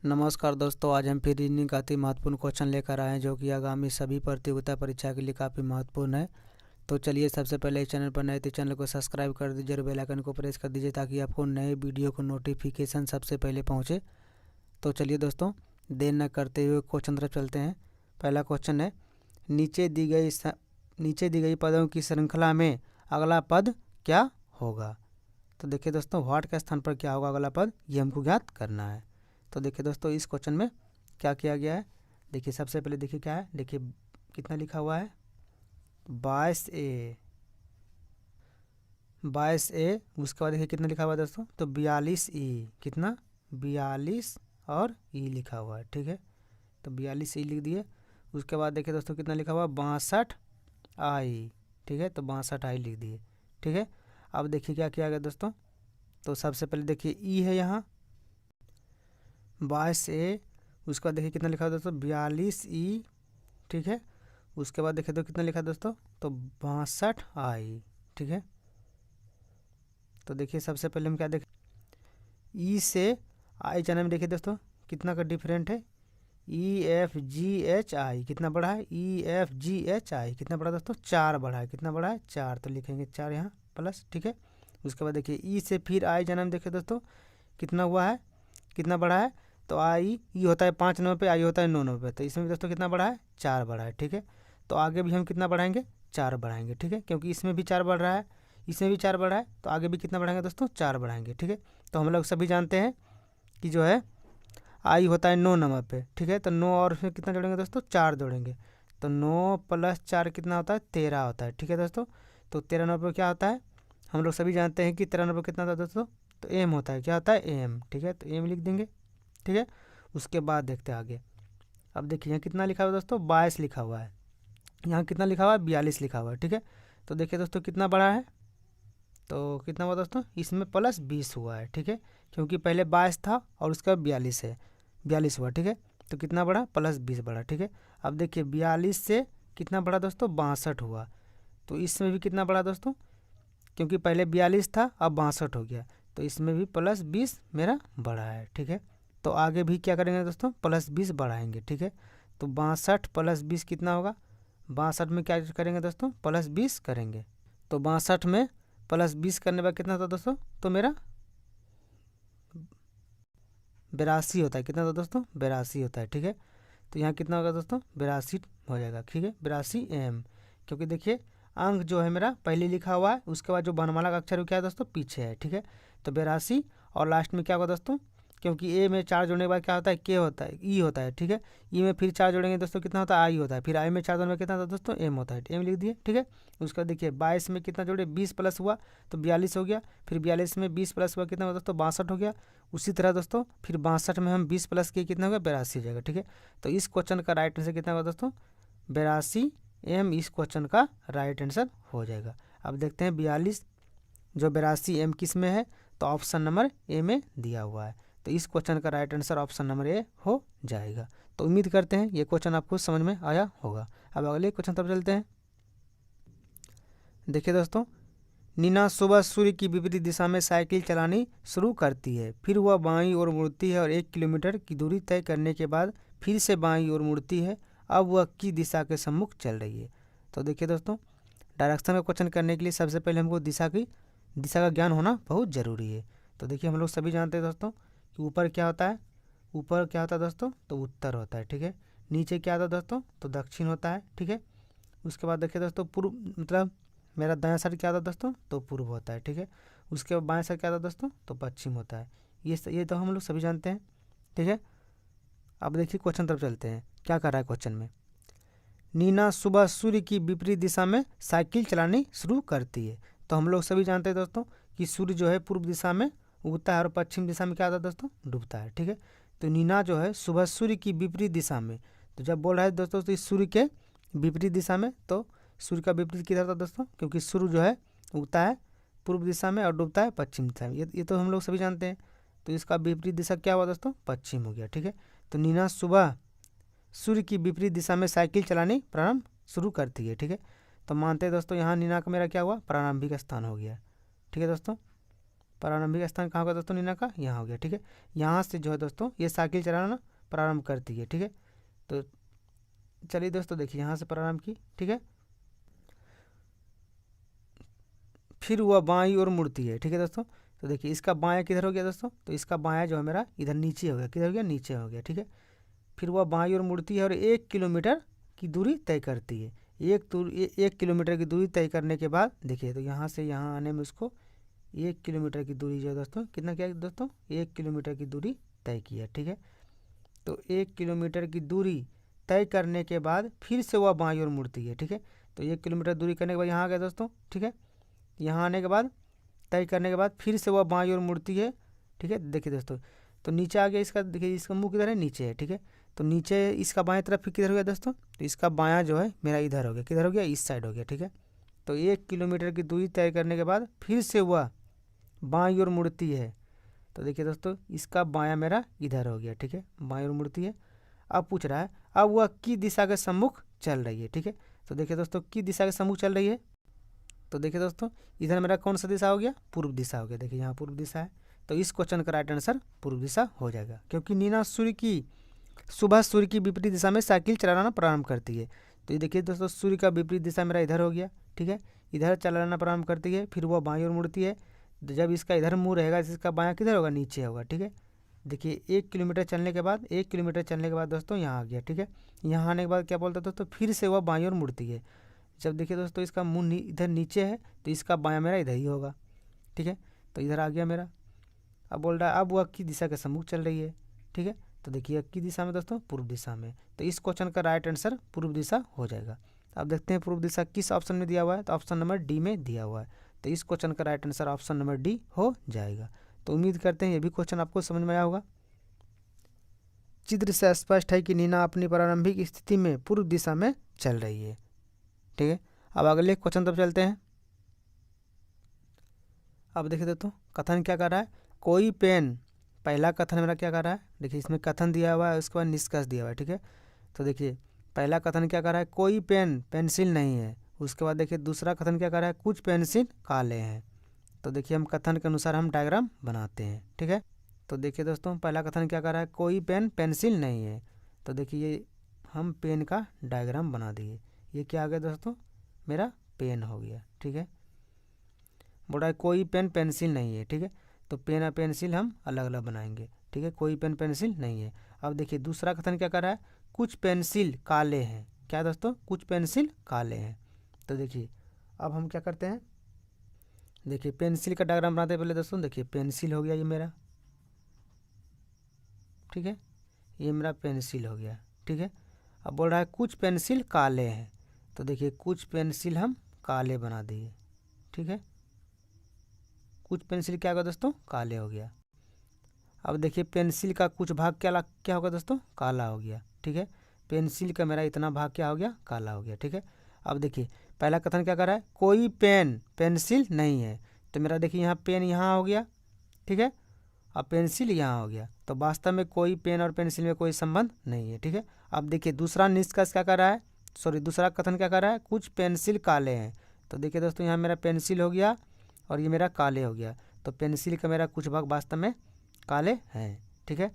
नमस्कार दोस्तों, आज हम फिर रीजनिंग का अति महत्वपूर्ण क्वेश्चन लेकर आए हैं जो कि आगामी सभी प्रतियोगिता परीक्षा के लिए काफ़ी महत्वपूर्ण है। तो चलिए, सबसे पहले इस चैनल पर नए तो चैनल को सब्सक्राइब कर दीजिए और बेल आइकन को प्रेस कर दीजिए ताकि आपको नए वीडियो को नोटिफिकेशन सबसे पहले पहुंचे। तो चलिए दोस्तों, देर न करते हुए क्वेश्चन तरफ चलते हैं। पहला क्वेश्चन है, नीचे दी गई पदों की श्रृंखला में अगला पद क्या होगा। तो देखिए दोस्तों, व्हाट के स्थान पर क्या होगा अगला पद, ये हमको ज्ञात करना है। तो देखिए दोस्तों, इस क्वेश्चन में क्या किया गया है। देखिए सबसे पहले देखिए क्या है, देखिए कितना लिखा हुआ है 22A। उसके बाद देखिए कितना लिखा हुआ है दोस्तों, तो 42E। कितना, 42 और ई लिखा हुआ है। ठीक है, तो 42E लिख दिए। उसके बाद देखिए दोस्तों कितना लिखा हुआ है 62I। ठीक है, तो 62I लिख दिए। ठीक है, अब देखिए क्या किया गया दोस्तों, तो सबसे पहले देखिए ई है यहाँ 22A। उसके बाद देखिए कितना लिखा है दोस्तों 42E। ठीक है, उसके बाद देखिए तो कितना लिखा है दोस्तों, तो 62I। ठीक है, तो देखिए सबसे पहले हम क्या देखें, ई से आई जाने में देखिए दोस्तों कितना का डिफरेंट है। EFGHI कितना बड़ा है, EFGHI कितना बड़ा दोस्तों, 4 बड़ा है। कितना बड़ा है, 4। तो लिखेंगे 4 यहाँ प्लस। ठीक है, उसके बाद देखिए ई से फिर आई जाने में देखिए दोस्तों कितना हुआ है, कितना बड़ा है, तो ई होता है 5 नंबर पे, आई होता है 9 नंबर पे। तो इसमें भी दोस्तों कितना बड़ा है, 4 बड़ा है। ठीक है, तो आगे भी हम कितना बढ़ाएंगे, 4 बढ़ाएंगे। ठीक है, क्योंकि इसमें भी 4 बढ़ रहा है, इसमें भी 4 बढ़ा है, तो आगे भी कितना बढ़ाएंगे दोस्तों, 4 बढ़ाएंगे। ठीक है, तो हम लोग सभी जानते हैं कि जो है आई होता है 9 नंबर पे। ठीक है, तो 9 और फिर कितना जोड़ेंगे दोस्तों, 4 जोड़ेंगे। तो 9 + 4 कितना होता है, 13 होता है। ठीक है दोस्तों, तो 13 नंबर पर क्या होता है, हम लोग सभी जानते हैं कि 13 नंबर कितना होता है दोस्तों, तो एम होता है। क्या होता है, एम। ठीक है, तो एम लिख देंगे। ठीक है, उसके बाद देखते हैं आगे। अब देखिए यहाँ कितना लिखा हुआ है दोस्तों, 22 लिखा हुआ है। यहाँ कितना लिखा हुआ है, 42 लिखा हुआ है। ठीक है, तो देखिए दोस्तों कितना बड़ा है, तो कितना हुआ दोस्तों, इसमें +20 हुआ है। ठीक है, क्योंकि पहले 22 था और उसका 42 है, 42 हुआ। ठीक है, तो कितना बड़ा, +20 बड़ा। ठीक है, अब देखिए 42 से कितना बड़ा दोस्तों, 62 हुआ। तो इसमें भी कितना बड़ा दोस्तों, क्योंकि पहले 42 था अब 62 हो गया, तो इसमें भी +20 मेरा बड़ा है। ठीक है, तो आगे भी क्या करेंगे दोस्तों, +20 बढ़ाएंगे। ठीक है, तो 62 + 20 कितना होगा, 62 में क्या करेंगे दोस्तों, +20 करेंगे। तो 62 में +20 करने के बाद कितना होता है दोस्तों, तो मेरा 82 होता है। कितना होता है दोस्तों, 82 होता है। ठीक है, तो यहाँ कितना होगा दोस्तों, 82 हो जाएगा। ठीक है, 82M। क्योंकि देखिए अंक जो है मेरा पहले लिखा हुआ है, उसके बाद जो वर्णमाला का अक्षर क्या है दोस्तों, पीछे है। ठीक है, तो 82 और लास्ट में क्या होगा दोस्तों, क्योंकि ए में 4 जोड़ने के बाद क्या होता है, के होता है, ई होता है। ठीक है, ई में फिर 4 जोड़ेंगे दोस्तों कितना होता है, आई होता है। फिर आई में 4 जोड़ने में कितना होता है दोस्तों, एम होता है। एम लिख दिए। ठीक है, उसका देखिए 22 में कितना जोड़े, 20 प्लस हुआ तो 42 हो गया। फिर 42 में 20 प्लस हुआ कितना हुआ दोस्तों, 62 हो गया। उसी तरह दोस्तों फिर 62 में हम 20 प्लस किए कितना होगा, 82 हो जाएगा। ठीक है, तो इस क्वेश्चन का राइट आंसर कितना होगा दोस्तों, 82M इस क्वेश्चन का राइट आंसर हो जाएगा। अब देखते हैं 42 जो 82M किस में है, तो ऑप्शन नंबर ए में दिया हुआ है। तो इस क्वेश्चन का right answer option number A हो जाएगा। तो उम्मीद करते हैं ये क्वेश्चन आपको समझ में आया होगा। अब अगले क्वेश्चन तरफ चलते हैं। देखिए दोस्तों, नीना सुबह सूर्य की विपरीत दिशा में साइकिल चलानी शुरू करती है, फिर वह बाईं ओर मुड़ती है और 1 किलोमीटर की दूरी तय करने के बाद फिर से बाईं ओर मुड़ती है। अब वह किस दिशा के सम्मुख चल रही है। तो देखिए दोस्तों, डायरेक्शन का क्वेश्चन करने के लिए सबसे पहले हमको दिशा का ज्ञान होना बहुत ज़रूरी है। तो देखिए हम लोग सभी जानते हैं दोस्तों कि ऊपर क्या होता है, ऊपर क्या होता है दोस्तों, तो उत्तर होता है। ठीक है, नीचे क्या होता है दोस्तों, तो दक्षिण होता है। ठीक है, उसके बाद देखिए दोस्तों पूर्व, मतलब मेरा दायां साइड क्या होता है दोस्तों, तो पूर्व होता है। ठीक है, उसके बाद बाएं साइड क्या होता है दोस्तों, तो पश्चिम होता है। ये तो हम लोग सभी जानते हैं। ठीक है, अब देखिए क्वेश्चन तरफ चलते हैं, क्या कर रहा है क्वेश्चन में। नीना सुबह सूर्य की विपरीत दिशा में साइकिल चलानी शुरू करती है। तो हम लोग सभी जानते हैं दोस्तों कि सूर्य जो है पूर्व दिशा में उगता है और पश्चिम दिशा में क्या होता है दोस्तों, डूबता है। ठीक है, तो नीना जो है सुबह सूर्य की विपरीत दिशा में, तो जब बोल रहा है दोस्तों तो इस सूर्य के विपरीत दिशा में, तो सूर्य का विपरीत किधर था दोस्तों, क्योंकि सूर्य जो है उगता है पूर्व दिशा में और डूबता है पश्चिम दिशा में। ये तो हम लोग सभी जानते हैं। तो इसका विपरीत दिशा क्या हुआ दोस्तों, पश्चिम हो गया। ठीक है, तो नीना सुबह सूर्य की विपरीत दिशा में साइकिल चलानी प्रारंभ शुरू करती है। ठीक है, तो मानते हैं दोस्तों यहाँ नीना का मेरा क्या हुआ, प्रारंभिक स्थान हो गया। ठीक है दोस्तों, प्रारंभिक स्थान कहाँ होगा दोस्तों नीना का, यहाँ हो गया। ठीक है, यहाँ से जो है दोस्तों ये साइकिल चलाना प्रारंभ करती है। ठीक है, तो चलिए दोस्तों देखिए यहाँ से प्रारंभ की। ठीक है, फिर वह बाईं ओर मुड़ती है। ठीक है दोस्तों, तो देखिए इसका बायां किधर हो गया दोस्तों, तो इसका बायां जो है मेरा इधर नीचे हो गया। किधर हो गया, नीचे हो गया। ठीक है, फिर वह बाईं ओर मुड़ती है और 1 किलोमीटर की दूरी तय करती है। 1 किलोमीटर की दूरी तय करने के बाद देखिए, तो यहाँ से यहाँ आने में उसको 1 किलोमीटर की दूरी जो है दोस्तों कितना किया दोस्तों, 1 किलोमीटर की दूरी तय किया। ठीक है, तो 1 किलोमीटर की दूरी तय करने के बाद फिर से वह बाईं ओर मुड़ती है। ठीक है, तो 1 किलोमीटर दूरी करने के बाद यहाँ आ गया दोस्तों। ठीक है, यहाँ आने के बाद तय करने के बाद फिर से वह बाईं ओर मुड़ती है। ठीक है, देखिए दोस्तों, तो नीचे आ गया इसका, देखिए इसका मुंह किधर है, नीचे है। ठीक है, तो नीचे इसका बाएं तरफ फिर किधर हो गया दोस्तों, तो इसका बायां जो है मेरा इधर हो गया। किधर हो गया, इस साइड हो गया। ठीक है, तो 1 किलोमीटर की दूरी तय करने के बाद फिर से वह बाईं ओर मुड़ती है। तो देखिए दोस्तों इसका बायां मेरा इधर हो गया। ठीक है, बाईं ओर मुड़ती है। अब पूछ रहा है अब वह किस दिशा के सम्मुख चल रही है। ठीक है, तो देखिए दोस्तों किस दिशा के सम्मुख चल रही है, तो देखिए दोस्तों इधर मेरा कौन सा दिशा हो गया, पूर्व दिशा हो गया। देखिए यहाँ पूर्व दिशा है, तो इस क्वेश्चन का राइट आंसर पूर्व दिशा हो जाएगा, क्योंकि नीना सुबह सूर्य की विपरीत दिशा में साइकिल चलाना प्रारंभ करती है। तो ये देखिए दोस्तों सूर्य का विपरीत दिशा मेरा इधर हो गया। ठीक है, इधर चलाना प्रारंभ करती है, फिर वह बाईं ओर मुड़ती है। जब इसका इधर मुँह रहेगा, इसका बायां किधर होगा, नीचे होगा। ठीक है, देखिए 1 किलोमीटर चलने के बाद, 1 किलोमीटर चलने के बाद दोस्तों यहाँ आ गया। ठीक है, यहाँ आने के बाद क्या बोलता है दोस्तों, फिर से वह बाईं ओर मुड़ती है। जब देखिए दोस्तों इसका मुंह इधर नीचे है, तो इसका बायां मेरा इधर ही होगा। ठीक है, तो इधर आ गया मेरा। अब बोल रहा है अब वह किस दिशा के सम्मुख चल रही है। ठीक है, तो देखिए किस दिशा में दोस्तों, पूर्व दिशा में। तो इस क्वेश्चन का राइट आंसर पूर्व दिशा हो जाएगा। अब देखते हैं पूर्व दिशा किस ऑप्शन में दिया हुआ है, तो ऑप्शन नंबर डी में दिया हुआ है। तो इस क्वेश्चन का right answer option number D हो जाएगा। तो उम्मीद करते हैं ये भी क्वेश्चन आपको समझ में आया होगा। चित्र से स्पष्ट है कि नीना अपनी प्रारंभिक स्थिति में पूर्व दिशा में चल रही है। ठीक है, अब अगले क्वेश्चन तब चलते हैं। अब देखिए दोस्तों कथन क्या कर रहा है, कोई पेन, पहला कथन मेरा क्या कर रहा है, देखिए इसमें कथन दिया हुआ है, उसके बाद निष्कर्ष दिया हुआ है। ठीक है, तो देखिए पहला कथन क्या कर रहा है, कोई पेन पेंसिल नहीं है। उसके बाद देखिए दूसरा कथन क्या कर रहा है, कुछ पेंसिल काले हैं। तो देखिए हम कथन के अनुसार हम डायग्राम बनाते हैं। ठीक है, तो देखिए दोस्तों पहला कथन क्या कर रहा है, कोई पेन पेंसिल नहीं है। तो देखिए ये हम पेन का डायग्राम बना दिए। ये क्या आ गया दोस्तों, मेरा पेन हो गया। ठीक है, बोल रहा है कोई पेन पेंसिल नहीं है। ठीक है, तो पेन और पेंसिल हम अलग अलग बनाएंगे। ठीक है, कोई पेन पेंसिल नहीं है। अब देखिए दूसरा कथन क्या कर रहा है, कुछ पेंसिल काले हैं। क्या दोस्तों, कुछ पेंसिल काले हैं। तो देखिए अब हम क्या करते हैं, देखिए पेंसिल का डायग्राम बनाते हैं पहले दोस्तों। देखिए पेंसिल हो गया ये मेरा। ठीक है, ये मेरा पेंसिल हो गया। ठीक है, अब बोल रहा है कुछ पेंसिल काले हैं। तो देखिए कुछ पेंसिल हम काले बना दिए। ठीक है, कुछ पेंसिल क्या होगा दोस्तों, काले हो गया। अब देखिए पेंसिल का कुछ भाग क्या होगा दोस्तों, काला हो गया। ठीक है, पेंसिल का मेरा इतना भाग क्या हो गया, काला हो गया। ठीक है, अब देखिए पहला कथन क्या कर रहा है, कोई पेन पेंसिल नहीं है। तो मेरा देखिए यहाँ पेन यहाँ हो गया। ठीक है, अब पेंसिल यहाँ हो गया। तो वास्तव में कोई पेन और पेंसिल में कोई संबंध नहीं है। ठीक है, अब देखिए दूसरा निष्कर्ष क्या कर रहा है, दूसरा कथन क्या कर रहा है, कुछ पेंसिल काले हैं। तो देखिए दोस्तों यहाँ मेरा पेंसिल हो गया और ये मेरा काले हो गया। तो पेंसिल का मेरा कुछ भाग वास्तव में काले हैं। ठीक है,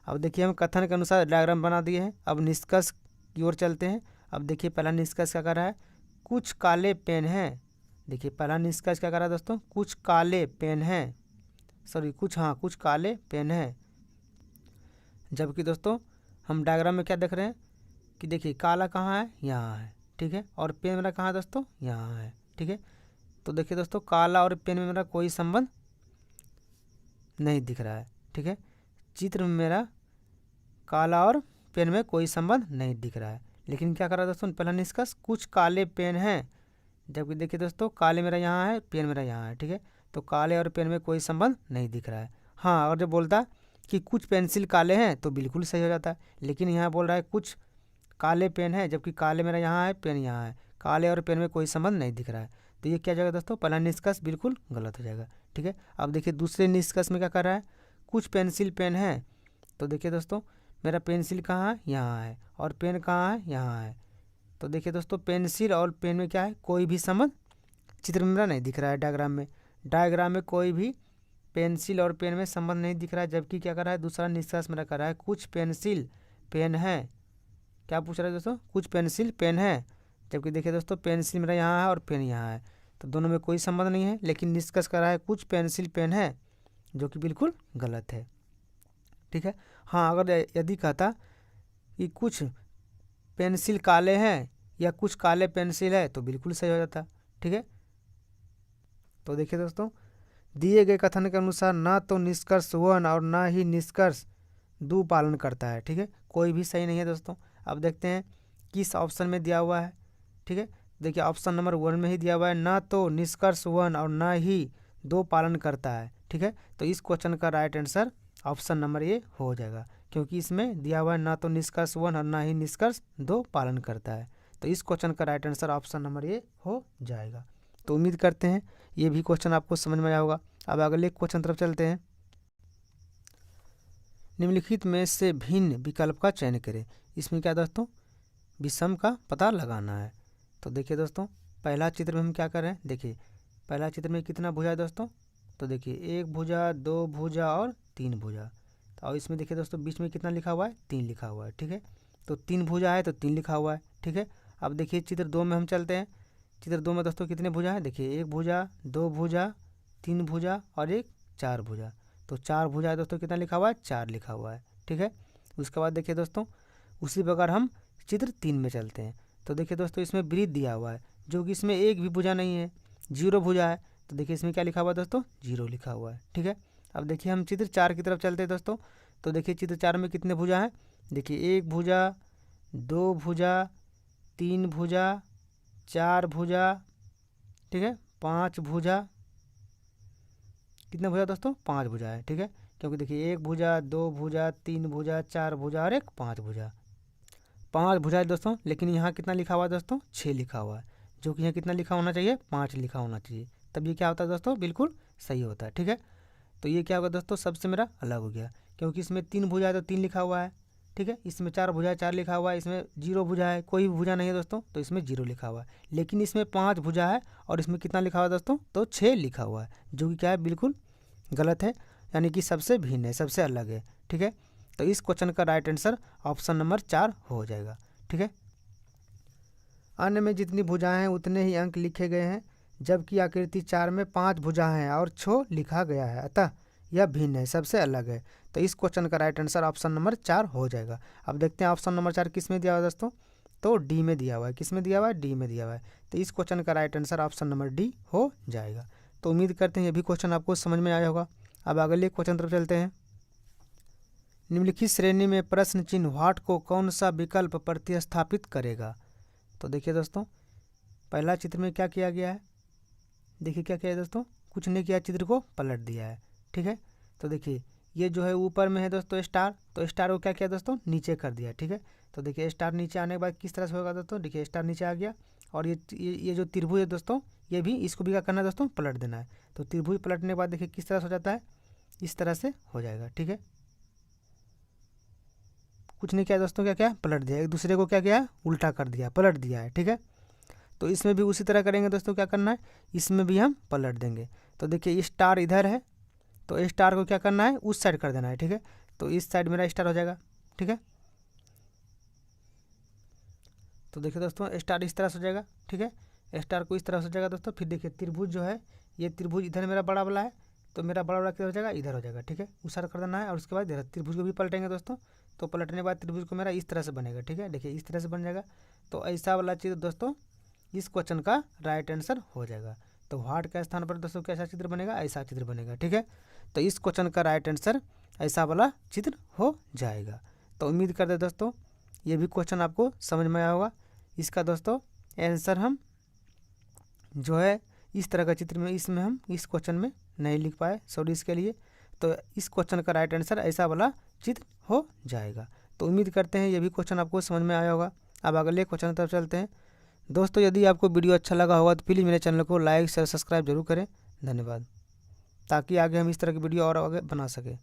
अब देखिए हम कथन के अनुसार डायग्राम बना दिए हैं। अब निष्कर्ष की ओर चलते हैं। अब देखिए पहला निष्कर्ष क्या कर रहा है, कुछ काले पेन हैं। देखिए पहला निष्कर्ष क्या कर रहा है दोस्तों, कुछ काले पेन हैं, कुछ काले पेन हैं। जबकि दोस्तों हम डायग्राम में क्या देख रहे हैं कि देखिए काला कहाँ है, यहाँ है। ठीक है, और पेन मेरा कहाँ है दोस्तों, यहाँ है। ठीक है, तो देखिए दोस्तों काला और पेन में मेरा कोई संबंध नहीं दिख रहा है। ठीक है, चित्र में मेरा काला और पेन में कोई संबंध नहीं दिख रहा है। लेकिन क्या कर रहा है दोस्तों, पहला निष्कर्ष कुछ काले पेन हैं। जबकि देखिए दोस्तों काले मेरा यहाँ है, पेन मेरा यहाँ है। ठीक है, तो काले और पेन में कोई संबंध नहीं दिख रहा है। हाँ, और जब बोलता कि कुछ पेंसिल काले हैं तो बिल्कुल सही हो जाता है। लेकिन यहाँ बोल रहा है कुछ काले पेन है, जबकि काले मेरा यहाँ है, पेन यहाँ है। काले और पेन में कोई संबंध नहीं दिख रहा है। तो ये क्या जाएगा दोस्तों, पहला निष्कर्ष बिल्कुल गलत हो जाएगा। ठीक है, अब देखिए दूसरे निष्कर्ष में क्या कर रहा है, कुछ पेंसिल पेन है। तो देखिए दोस्तों मेरा पेंसिल कहाँ है, यहाँ है, और पेन कहाँ है, यहाँ है। तो देखिए दोस्तों पेंसिल और पेन में क्या है, कोई भी संबंध चित्र में मेरा नहीं दिख रहा है। डायग्राम में कोई भी पेंसिल और पेन में संबंध नहीं दिख रहा है, जबकि क्या कर रहा है दूसरा निष्कर्ष मेरा कर रहा है कुछ पेंसिल पेन है। क्या पूछ रहा है दोस्तों, कुछ पेंसिल पेन है, जबकि देखिए दोस्तों पेंसिल मेरा यहाँ है और पेन यहाँ है, तो दोनों में कोई संबंध नहीं है, लेकिन निष्कर्ष कर रहा है कुछ पेंसिल पेन है, जो कि बिल्कुल गलत है। ठीक है। हाँ, अगर यदि कहता कि कुछ पेंसिल काले हैं या कुछ काले पेंसिल है तो बिल्कुल सही हो जाता। ठीक है। तो देखिए दोस्तों, दिए गए कथन के अनुसार ना तो निष्कर्ष 1 और ना ही निष्कर्ष 2 पालन करता है। ठीक है, कोई भी सही नहीं है दोस्तों। अब देखते हैं किस ऑप्शन में दिया हुआ है। ठीक है, देखिए ऑप्शन नंबर 1 में ही दिया हुआ है, ना तो निष्कर्ष 1 और ना ही 2 पालन करता है। ठीक है, तो इस क्वेश्चन का right answer option number A हो जाएगा, क्योंकि इसमें दिया हुआ है ना तो निष्कर्ष 1 और ना ही निष्कर्ष 2 पालन करता है। तो इस क्वेश्चन का right answer option number A हो जाएगा। तो उम्मीद करते हैं ये भी क्वेश्चन आपको समझ में आया होगा। अब अगले क्वेश्चन तरफ चलते हैं। निम्नलिखित में से भिन्न विकल्प का चयन करें। इसमें क्या दोस्तों, विषम का पता लगाना है। तो देखिए दोस्तों, पहला चित्र में हम क्या कर रहे हैं, देखिए पहला चित्र में कितना भुजा है दोस्तों, तो देखिए 1 भुजा 2 भुजा और 3 भुजा। और इसमें देखिए दोस्तों बीच में कितना लिखा हुआ है, 3 लिखा हुआ है। ठीक है, तो 3 भुजा है तो 3 लिखा हुआ है। ठीक है, अब देखिए चित्र 2 में हम चलते हैं। चित्र 2 में दोस्तों कितने भुजा है, देखिए 1 भुजा 2 भुजा 3 भुजा और एक 4 भुजा। तो 4 भुजा है दोस्तों, कितना लिखा हुआ है, 4 लिखा हुआ है। ठीक है, उसके बाद देखिए दोस्तों उसी प्रकार हम चित्र 3 में चलते हैं। तो देखिए दोस्तों इसमें वृत्त दिया हुआ है, जो कि इसमें एक भी भुजा नहीं है, 0 भुजा है। तो देखिए इसमें क्या लिखा हुआ है दोस्तों, 0 लिखा हुआ है। ठीक है, अब देखिए हम चित्र 4 की तरफ चलते हैं दोस्तों। तो देखिए चित्र 4 में कितने भुजा हैं, देखिए 1 भुजा 2 भुजा 3 भुजा 4 भुजा, ठीक है 5 भुजा। कितने भुजा दोस्तों, 5 भुजा है। ठीक है, क्योंकि देखिए 1 भुजा 2 भुजा 3 भुजा 4 भुजा और एक 5 भुजा, 5 भुजा है दोस्तों। लेकिन यहाँ कितना लिखा हुआ है दोस्तों, 6 लिखा हुआ है, जो कि यहाँ कितना लिखा होना चाहिए, 5 लिखा होना चाहिए, तब ये क्या होता है दोस्तों, बिल्कुल सही होता है। ठीक है, तो ये क्या होगा दोस्तों, सबसे मेरा अलग हो गया, क्योंकि इसमें 3 भुजा है तो 3 लिखा हुआ है। ठीक है, इसमें 4 भुजा है 4 लिखा हुआ है, इसमें 0 भुजा है, कोई भी भुजा नहीं है दोस्तों, तो इसमें 0 लिखा हुआ है। लेकिन इसमें 5 भुजा है और इसमें कितना लिखा हुआ है दोस्तों, तो 6 लिखा हुआ है, जो कि क्या है, बिल्कुल गलत है, यानी कि सबसे भिन्न है, सबसे अलग है। ठीक है, तो इस क्वेश्चन का राइट आंसर ऑप्शन नंबर 4 हो जाएगा। ठीक है, अन्य में जितनी भुजाएं हैं उतने ही अंक लिखे गए हैं, जबकि आकृति 4 में 5 भुजाएं हैं और 6 लिखा गया है, अतः यह भिन्न है, सबसे अलग है। तो इस क्वेश्चन का राइट आंसर ऑप्शन नंबर 4 हो जाएगा। अब देखते हैं ऑप्शन नंबर 4 किस में दिया हुआ है दोस्तों, तो डी में दिया हुआ है। किस में दिया हुआ है, डी में दिया हुआ है। तो इस क्वेश्चन का right answer option number D हो जाएगा। तो उम्मीद करते हैं ये भी क्वेश्चन आपको समझ में आया होगा। अब अगले क्वेश्चन तरफ चलते हैं। निम्नलिखित श्रेणी में प्रश्न चिन्ह व्हाट को कौन सा विकल्प प्रतिस्थापित करेगा। तो देखिए दोस्तों, पहला चित्र में क्या किया गया है, देखिए क्या किया है दोस्तों, कुछ नहीं किया, चित्र को पलट दिया है। ठीक है, तो देखिए ये जो है ऊपर में है दोस्तों स्टार, तो स्टार को क्या किया दोस्तों, नीचे कर दिया। ठीक है, तो देखिए स्टार नीचे आने के बाद किस तरह से होगा दोस्तों, देखिए स्टार नीचे आ गया, और ये जो त्रिभुज है दोस्तों, ये भी इसको भी क्या करना है दोस्तों, पलट देना है। तो त्रिभुज पलटने के बाद देखिए किस तरह से हो जाता है, इस तरह से हो जाएगा। ठीक है, कुछ नहीं किया दोस्तों, क्या क्या पलट दिया, एक दूसरे को क्या किया, उल्टा कर दिया, पलट दिया है। ठीक है, तो इसमें भी उसी तरह करेंगे दोस्तों, क्या करना है, इसमें भी हम पलट देंगे। तो देखिए स्टार इधर है, तो स्टार को क्या करना है, उस साइड कर देना है। ठीक है, तो इस साइड मेरा स्टार हो जाएगा। ठीक है, तो देखिए दोस्तों स्टार इस तरह से हो जाएगा। ठीक है, स्टार को इस तरह से हो जाएगा दोस्तों। फिर देखिए त्रिभुज जो है, ये त्रिभुज इधर मेरा बड़ा वाला है, तो मेरा बड़ा वाला क्या हो जाएगा, इधर हो जाएगा। ठीक है, उस साइड कर देना है, और उसके बाद इधर त्रिभुज को भी पलटेंगे दोस्तों। तो पलटने के बाद त्रिभुज को मेरा इस तरह से बनेगा। ठीक है, देखिए इस तरह से बन जाएगा। तो ऐसा वाला चित्र दोस्तों इस क्वेश्चन का राइट आंसर हो जाएगा। तो व्हाट के स्थान पर दोस्तों कैसा चित्र बनेगा, ऐसा चित्र बनेगा। ठीक है, तो इस क्वेश्चन का राइट आंसर ऐसा वाला चित्र हो जाएगा। तो उम्मीद करते दोस्तों ये भी क्वेश्चन आपको समझ में आया होगा। इसका दोस्तों आंसर हम जो है इस तरह का चित्र में, इसमें हम इस क्वेश्चन में नहीं लिख पाए, सॉरी इसके लिए। तो इस क्वेश्चन का राइट आंसर ऐसा वाला चित्र हो जाएगा। तो उम्मीद करते हैं ये भी क्वेश्चन आपको समझ में आया होगा। अब अगले क्वेश्चन की तरफ चलते हैं। दोस्तों यदि आपको वीडियो अच्छा लगा होगा तो प्लीज़ मेरे चैनल को लाइक शेयर सब्सक्राइब जरूर करें। धन्यवाद, ताकि आगे हम इस तरह की वीडियो और आगे बना सकें।